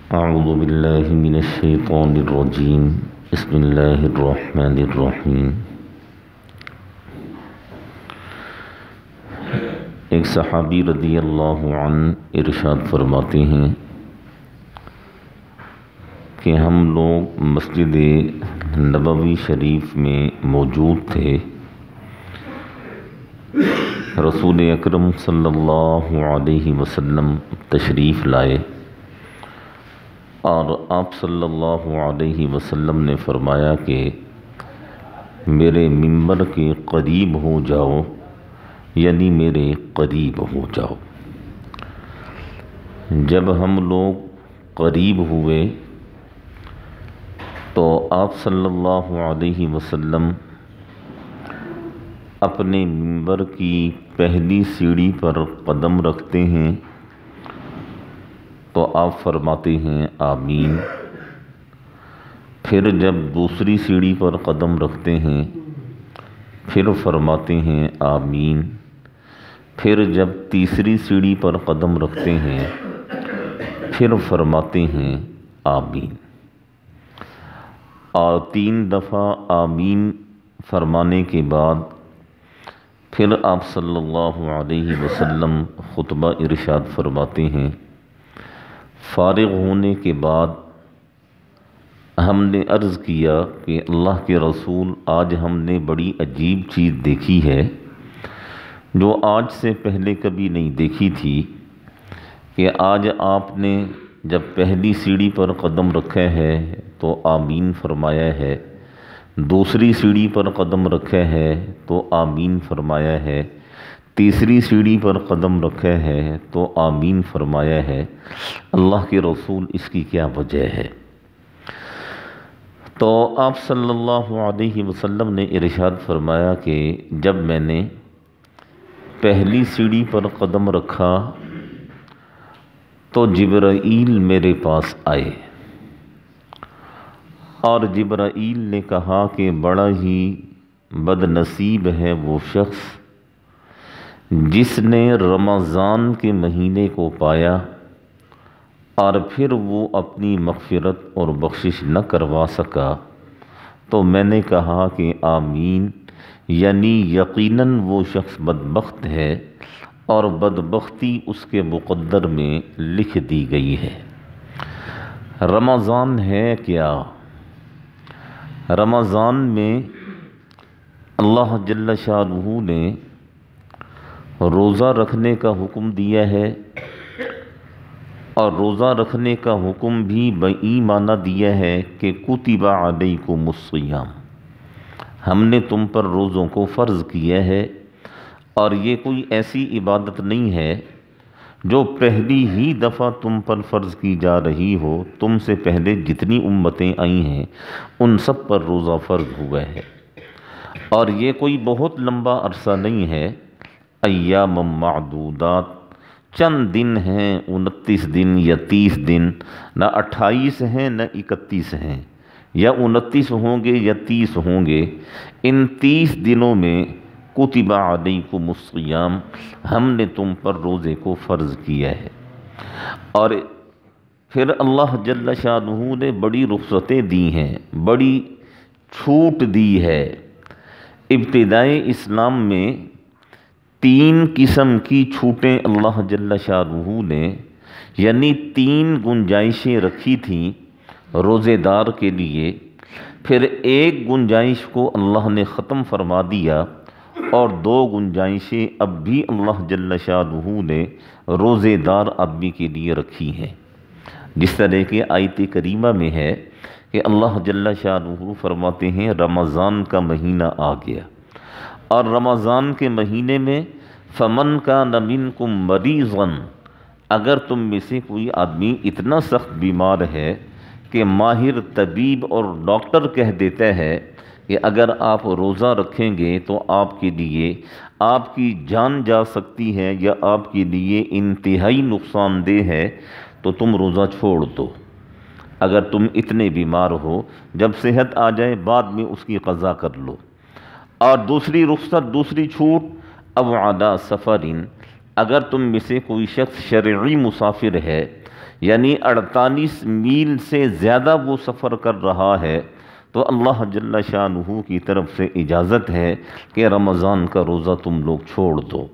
اعوذ باللہ من الشیطان الرجیم بسم اللہ الرحمن الرحیم۔ ایک صحابی رضی اللہ عنہ ارشاد فرماتے ہیں کہ ہم لوگ مسجد نبوی شریف میں موجود تھے۔ رسول اکرم صلی اللہ علیہ وسلم تشریف لائے اور آپ صلی اللہ علیہ وسلم نے فرمایا کہ میرے منبر کے قریب ہو جاؤ، یعنی میرے قریب ہو جاؤ۔ جب ہم لوگ قریب ہوئے تو آپ صلی اللہ علیہ وسلم اپنے منبر کی پہلی سیڑھی پر قدم رکھتے ہیں تو آپ فرماتے ہیں آمین۔ پھر جب دوسری سیڑھی پر قدم رکھتے ہیں پھر فرماتے ہیں آمین۔ پھر جب تیسری سیڑھی پر قدم رکھتے ہیں پھر فرماتے ہیں آمین، اور 3 دفعہ آمین فرمانے کے بعد پھر آپ صلی اللہ علیہ وسلم خطبہ ارشاد فرماتے ہیں۔ فارغ ہونے کے بعد ہم نے عرض کیا کہ اللہ کے رسول، آج ہم نے بڑی عجیب چیز دیکھی ہے جو آج سے پہلے کبھی نہیں دیکھی تھی، کہ آج آپ نے جب پہلی سیڑھی پر قدم رکھا ہے تو آمین فرمایا ہے، دوسری سیڑھی پر قدم رکھا ہے تو آمین فرمایا ہے، تیسری سیڑھی پر قدم رکھا ہے تو آمین فرمایا ہے۔ اللہ کے رسول، اس کی کیا وجہ ہے؟ تو آپ صلی اللہ علیہ وسلم نے ارشاد فرمایا کہ جب میں نے پہلی سیڑھی پر قدم رکھا تو جبرائیل میرے پاس آئے اور جبرائیل نے کہا کہ بڑا ہی بد نصیب ہے وہ شخص جس نے رمضان کے مہینے کو پایا اور پھر وہ اپنی مغفرت اور بخشش نہ کروا سکا۔ تو میں نے کہا کہ آمین، یعنی یقیناً وہ شخص بدبخت ہے اور بدبختی اس کے مقدر میں لکھ دی گئی ہے۔ رمضان ہے کیا؟ رمضان میں اللہ جل شانہ نے روزہ رکھنے کا حکم دیا ہے، اور روزہ رکھنے کا حکم بھی بئی معنی دیا ہے کہ کتب علیکم الصیام، ہم نے تم پر روزوں کو فرض کیا ہے، اور یہ کوئی ایسی عبادت نہیں ہے جو پہلی ہی دفعہ تم پر فرض کی جا رہی ہو۔ تم سے پہلے جتنی امتیں آئی ہیں ان سب پر روزہ فرض ہوا ہے، اور یہ کوئی بہت لمبا عرصہ نہیں ہے، ایام معدودات، چند دن ہیں، 29 دن یا 30 دن، نہ 28 ہیں نہ 31 ہیں، یا 29 ہوں گے یا 30 ہوں گے۔ ان 30 دنوں میں کتب علیکم الصیام، ہم نے تم پر روزے کو فرض کیا ہے۔ اور پھر اللہ جل شانہ نے بڑی رخصتیں دی ہیں، بڑی چھوٹ دی ہے۔ ابتدائے اسلام میں 3 قسم کی چھوٹیں اللہ جل شانہ نے، یعنی 3 گنجائشیں رکھی تھیں روزے دار کے لیے۔ پھر ایک گنجائش کو اللہ نے ختم فرما دیا، اور 2 گنجائشیں اب بھی اللہ جل شانہ نے روزے دار آدمی کے لیے رکھی ہیں۔ جس طرح کہ آیت کریمہ میں ہے کہ اللہ جل شانہ فرماتے ہیں رمضان کا مہینہ آ گیا، اور رمضان کے مہینے میں فمن کان منکم مریضا، اگر تم میں سے کوئی آدمی اتنا سخت بیمار ہے کہ ماہر طبیب اور ڈاکٹر کہہ دیتا ہے کہ اگر آپ روزہ رکھیں گے تو آپ کے لیے آپ کی جان جا سکتی ہے یا آپ کے لیے انتہائی نقصان دہ ہے، تو تم روزہ چھوڑ دو۔ اگر تم اتنے بیمار ہو، جب صحت آ جائے بعد میں اس کی قضا کر لو۔ اور دوسری رخصت، دوسری چھوٹ، او علی سفرین، اگر تم میں سے کوئی شخص شرعی مسافر ہے، یعنی 48 میل سے زیادہ وہ سفر کر رہا ہے، تو اللہ جل شانہ کی طرف سے اجازت ہے کہ رمضان کا روزہ تم لوگ چھوڑ دو،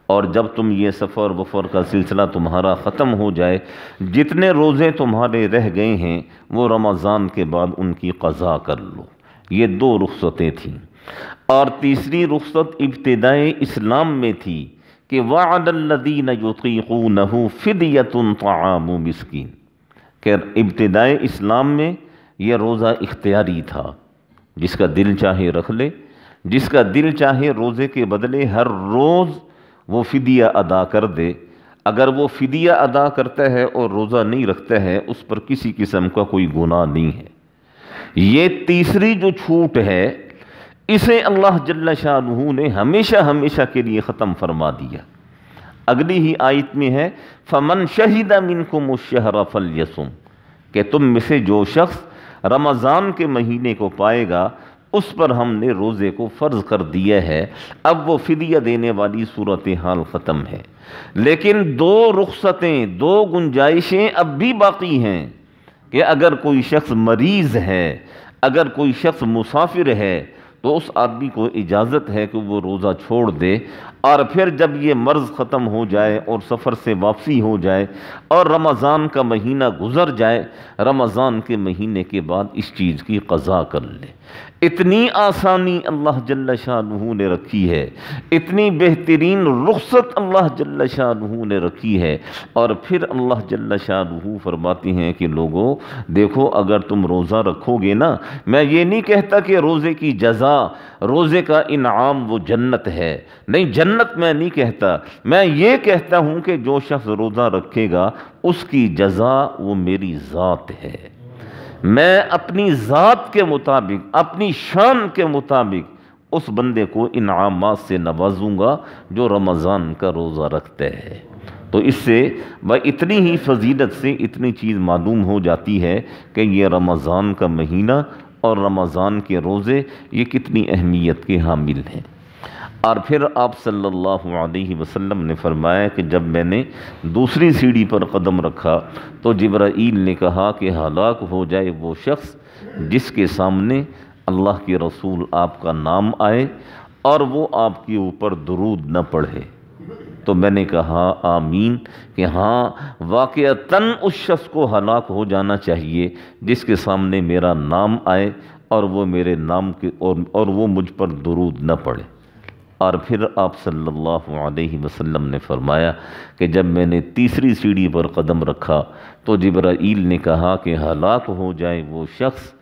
اور جب تم یہ سفر وفر کا سلسلہ تمہارا ختم ہو جائے، جتنے روزے تمہارے رہ گئے ہیں وہ رمضان کے بعد ان کی قضا کر لو۔ یہ 2 رخصتیں تھیں، اور تیسری رخصت ابتدائے اسلام میں تھی کہ وَعَلَى الَّذِينَ يُطِيقُونَهُ فِدْيَةٌ طَعَامُ مِسْكِين، کہ ابتدائے اسلام میں یہ روزہ اختیاری تھا، جس کا دل چاہے رکھ لے، جس کا دل چاہے روزے کے بدلے ہر روز وہ فدیہ ادا کر دے۔ اگر وہ فدیہ ادا کرتا ہے اور روزہ نہیں رکھتا ہے، اس پر کسی قسم کا کوئی گناہ نہیں ہے۔ یہ تیسری جو چھوٹ ہے، اسے اللہ جل شانہ نے ہمیشہ ہمیشہ کے لیے ختم فرما دیا۔ اگلی ہی آیت میں ہے فَمَنْ شَهِدَ مِنْكُمُ الشَّهْرَ فَلْيَصُمْ، کہ تم میں سے جو شخص رمضان کے مہینے کو پائے گا، اس پر ہم نے روزے کو فرض کر دیا ہے۔ اب وہ فدیہ دینے والی صورتحال ختم ہے، لیکن 2 رخصتیں، 2 گنجائشیں اب بھی باقی ہیں کہ اگر کوئی شخص مریض ہے، اگر کوئی شخص مسافر ہے، تو اس آدمی کو اجازت ہے کہ وہ روزہ چھوڑ دے، اور پھر جب یہ مرض ختم ہو جائے اور سفر سے واپسی ہو جائے اور رمضان کا مہینہ گزر جائے، رمضان کے مہینے کے بعد اس چیز کی قضا کر لے۔ اتنی آسانی اللہ جل شانہ نے رکھی ہے، اتنی بہترین رخصت اللہ جل شانہ نے رکھی ہے، اور پھر اللہ جل شانہ فرماتے ہیں کہ لوگو دیکھو، اگر تم روزہ رکھو گے نا، میں یہ نہیں کہتا کہ روزے کی جزا، روزے کا انعام وہ جنت ہے، نہیں، جنت میں نہیں کہتا، میں یہ کہتا ہوں کہ جو شخص روزہ رکھے گا اس کی جزا وہ میری ذات ہے، میں اپنی ذات کے مطابق، اپنی شان کے مطابق اس بندے کو انعامات سے نوازوں گا جو رمضان کا روزہ رکھتا ہے۔ تو اس سے اتنی ہی فضیلت سے اتنی چیز معلوم ہو جاتی ہے کہ یہ رمضان کا مہینہ اور رمضان کے روزے یہ کتنی اہمیت کے حامل ہیں۔ اور پھر آپ صلی اللہ علیہ وسلم نے فرمایا کہ جب میں نے دوسری سیڑھی پر قدم رکھا تو جبرائیل نے کہا کہ ہلاک ہو جائے وہ شخص جس کے سامنے اللہ کے رسول آپ کا نام آئے اور وہ آپ کے اوپر درود نہ پڑھے۔ تو میں نے کہا آمین، کہ ہاں واقعتاً اس شخص کو ہلاک ہو جانا چاہیے جس کے سامنے میرا نام آئے اور وہ میرے نام کے اور وہ مجھ پر درود نہ پڑھے۔ اور پھر آپ صلی اللہ علیہ وسلم نے فرمایا کہ جب میں نے تیسری سیڑھی پر قدم رکھا تو جبرائیل نے کہا کہ ہلاک ہو جائے وہ شخص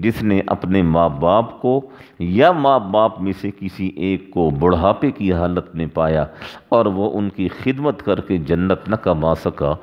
جس نے اپنے ماں باپ کو یا ماں باپ میں سے کسی ایک کو بڑھاپے کی حالت میں پایا اور وہ ان کی خدمت کر کے جنت نہ کما سکا،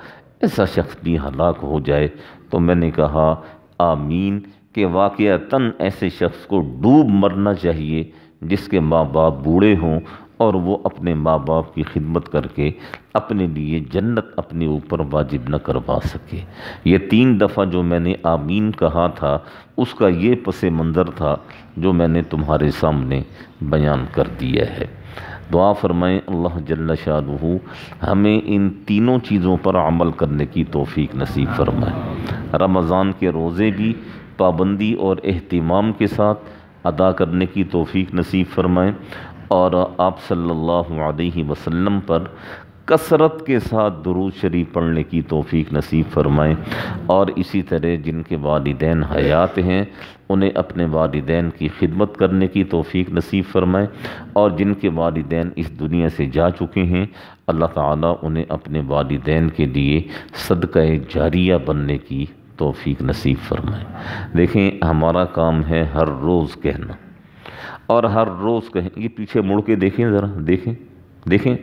ایسا شخص بھی ہلاک ہو جائے۔ تو میں نے کہا آمین، کہ واقعتاً ایسے شخص کو ڈوب مرنا چاہیے جس کے ماں باپ بوڑھے ہوں اور وہ اپنے ماں باپ کی خدمت کر کے اپنے لیے جنت اپنے اوپر واجب نہ کروا سکے۔ یہ 3 دفعہ جو میں نے آمین کہا تھا اس کا یہ پس منظر تھا جو میں نے تمہارے سامنے بیان کر دیا ہے۔ دعا فرمائیں اللہ جل شانہ ہمیں ان تینوں چیزوں پر عمل کرنے کی توفیق نصیب فرمائے۔ رمضان کے روزے بھی پابندی اور اہتمام کے ساتھ ادا کرنے کی توفیق نصیب فرمائیں، اور آپ صلی اللہ علیہ وسلم پر کثرت کے ساتھ درود شریف پڑھنے کی توفیق نصیب فرمائیں، اور اسی طرح جن کے والدین حیات ہیں انہیں اپنے والدین کی خدمت کرنے کی توفیق نصیب فرمائیں، اور جن کے والدین اس دنیا سے جا چکے ہیں اللہ تعالیٰ انہیں اپنے والدین کے لیے صدقہ جاریہ بننے کی توفیق نصیب فرمائیں۔ دیکھیں ہمارا کام ہے ہر روز کہنا، اور ہر روز کہیں، یہ پیچھے مڑ کے دیکھیں ذرا، دیکھیں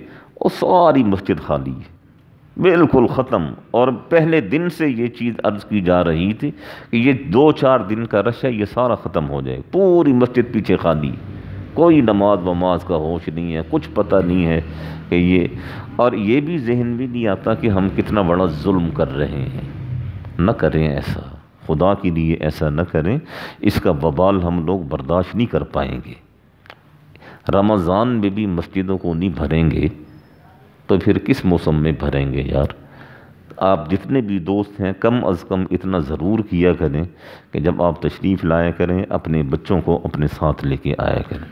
وہ ساری مسجد خالی ہے، بالکل ختم، اور پہلے دن سے یہ چیز عرض کی جا رہی تھی کہ یہ 2-4 دن کا رش ہے، یہ سارا ختم ہو جائے، پوری مسجد پیچھے خالی ہے، کوئی نماز وماز کا ہوش نہیں ہے، کچھ پتہ نہیں ہے کہ یہ، اور یہ بھی ذہن بھی نہیں آتا کہ ہم کتنا بڑا ظلم کر رہے ہیں۔ نہ کریں ایسا، خدا کے لیے ایسا نہ کریں، اس کا وبال ہم لوگ برداشت نہیں کر پائیں گے۔ رمضان میں بھی مسجدوں کو نہیں بھریں گے تو پھر کس موسم میں بھریں گے یار؟ آپ جتنے بھی دوست ہیں کم از کم اتنا ضرور کیا کریں کہ جب آپ تشریف لایا کریں اپنے بچوں کو اپنے ساتھ لے کے آیا کریں۔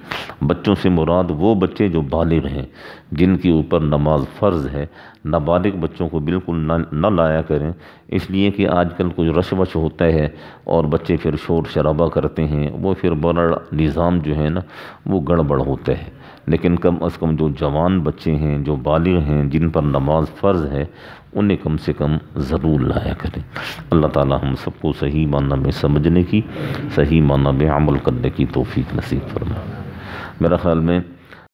بچوں سے مراد وہ بچے جو بالغ ہیں، جن کے اوپر نماز فرض ہے۔ نابالغ بچوں کو بالکل نہ لایا کریں، اس لیے کہ آج کل کچھ رش وش ہوتا ہے اور بچے پھر شور شرابہ کرتے ہیں، وہ پھر بڑا نظام جو ہے نا وہ گڑبڑ ہوتا ہے۔ لیکن کم از کم جو جوان بچے ہیں، جو بالغ ہیں، جن پر نماز فرض ہے، انہیں کم سے کم ضرور لایا کریں۔ اللہ تعالی ہم سب کو صحیح معنی میں سمجھنے کی، صحیح معنی میں عمل کرنے کی توفیق نصیب فرمائے۔ میرا خیال میں